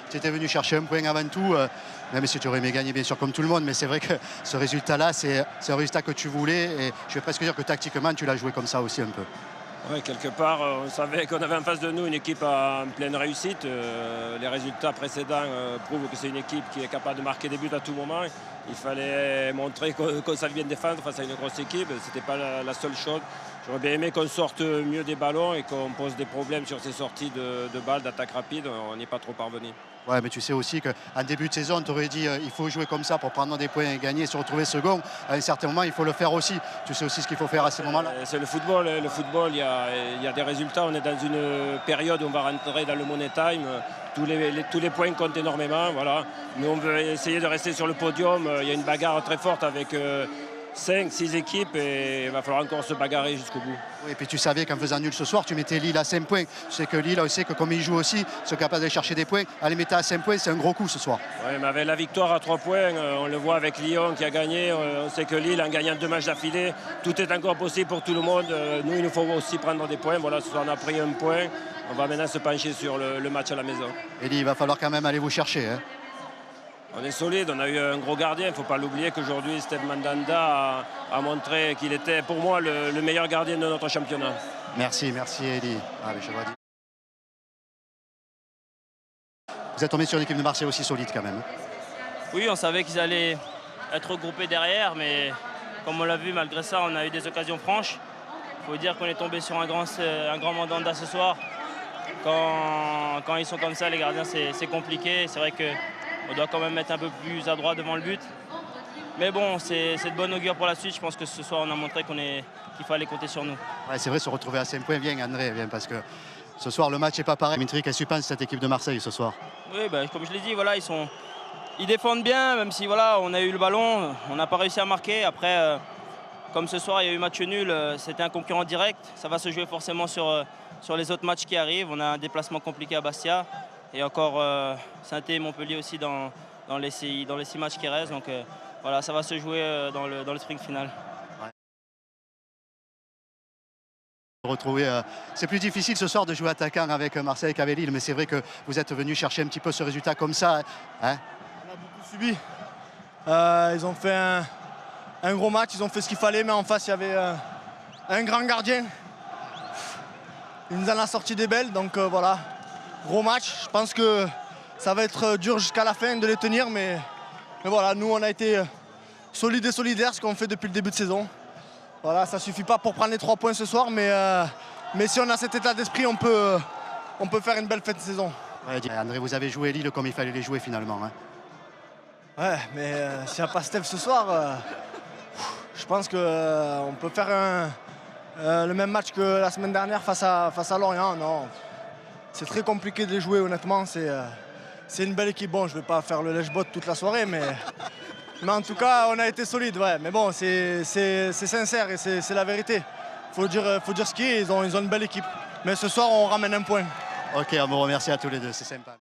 Tu étais venu chercher un point avant tout, même si tu aurais aimé gagner bien sûr comme tout le monde, mais c'est vrai que ce résultat-là, c'est un résultat que tu voulais et je vais presque dire que tactiquement, tu l'as joué comme ça aussi un peu. Oui, quelque part, on savait qu'on avait en face de nous une équipe en pleine réussite. Les résultats précédents prouvent que c'est une équipe qui est capable de marquer des buts à tout moment. Il fallait montrer qu'on savait bien défendre face à une grosse équipe. Ce n'était pas la seule chose. J'aurais bien aimé qu'on sorte mieux des ballons et qu'on pose des problèmes sur ces sorties de balles, d'attaque rapide. On n'y est pas trop parvenu. Ouais, mais tu sais aussi qu'en début de saison, on t'aurait dit il faut jouer comme ça pour prendre des points et gagner et se retrouver second. À un certain moment, il faut le faire aussi. Tu sais aussi ce qu'il faut faire à ces moments-là. C'est le football. Le football, il y a des résultats. On est dans une période où on va rentrer dans le money time. Tous les points comptent énormément. Voilà. Nous, on veut essayer de rester sur le podium. Il y a une bagarre très forte avec 5-6 équipes et il va falloir encore se bagarrer jusqu'au bout. Oui, et puis tu savais qu'en faisant nul ce soir, tu mettais Lille à 5 points. Tu sais que Lille, on sait que comme ils jouent aussi, ils sont capables d'aller chercher des points. À les mettre à 5 points, c'est un gros coup ce soir. Oui, mais avec la victoire à 3 points, on le voit avec Lyon qui a gagné. On sait que Lille, en gagnant 2 matchs d'affilée, tout est encore possible pour tout le monde. Nous, il nous faut aussi prendre des points. Voilà, ce soir, on a pris un point. On va maintenant se pencher sur le match à la maison. Elie, il va falloir quand même aller vous chercher. Hein. On est solide, on a eu un gros gardien. Il ne faut pas l'oublier qu'aujourd'hui, Steve Mandanda a montré qu'il était pour moi le meilleur gardien de notre championnat. Merci Elie. Allez, je vois. Vous êtes tombé sur une équipe de Marseille aussi solide quand même. Oui, on savait qu'ils allaient être regroupés derrière, mais comme on l'a vu, malgré ça, on a eu des occasions franches. Il faut dire qu'on est tombé sur un grand Mandanda ce soir. Quand ils sont comme ça, les gardiens, c'est compliqué. C'est vrai qu'on doit quand même être un peu plus adroit devant le but. Mais bon, c'est de bonne augure pour la suite. Je pense que ce soir, on a montré qu'il fallait compter sur nous. Ouais, c'est vrai, se retrouver à 5 points. Viens, André, viens, parce que ce soir, le match n'est pas pareil. Dimitri, qu'est-ce que tu penses de cette équipe de Marseille ce soir? Oui, comme je l'ai dit, voilà, ils défendent bien, même si voilà, on a eu le ballon. On n'a pas réussi à marquer. Après, comme ce soir, il y a eu match nul. C'était un concurrent direct. Ça va se jouer forcément sur les autres matchs qui arrivent. On a un déplacement compliqué à Bastia. Et encore Saint-Étienne et Montpellier aussi dans les 6 matchs qui restent. Donc voilà, ça va se jouer dans le sprint final. Retrouver, c'est plus difficile ce soir de jouer attaquant avec Marseille qu'avec Lille, mais c'est vrai que vous êtes venu chercher un petit peu ce résultat comme ça. Hein? On a beaucoup subi. Ils ont fait un gros match, ils ont fait ce qu'il fallait, mais en face il y avait un grand gardien. Il nous en a sorti des belles, donc voilà. Gros match, je pense que ça va être dur jusqu'à la fin de les tenir, mais voilà, nous on a été solides et solidaires, ce qu'on fait depuis le début de saison. Voilà, ça ne suffit pas pour prendre les 3 points ce soir, mais si on a cet état d'esprit, on peut faire une belle fin de saison. Ouais, André, vous avez joué Lille comme il fallait les jouer finalement. Hein. Ouais, mais s'il n'y a pas Steph ce soir, je pense qu'on peut faire le même match que la semaine dernière face à Lorient. Non, c'est très compliqué de les jouer, honnêtement. C'est une belle équipe. Bon, je ne vais pas faire le lèche-botte toute la soirée, mais en tout cas, on a été solide. Ouais. Mais bon, c'est sincère et c'est la vérité. Faut dire ce qui est. Ils ont une belle équipe. Mais ce soir, on ramène un point. Ok, on vous remercie à tous les deux, c'est sympa.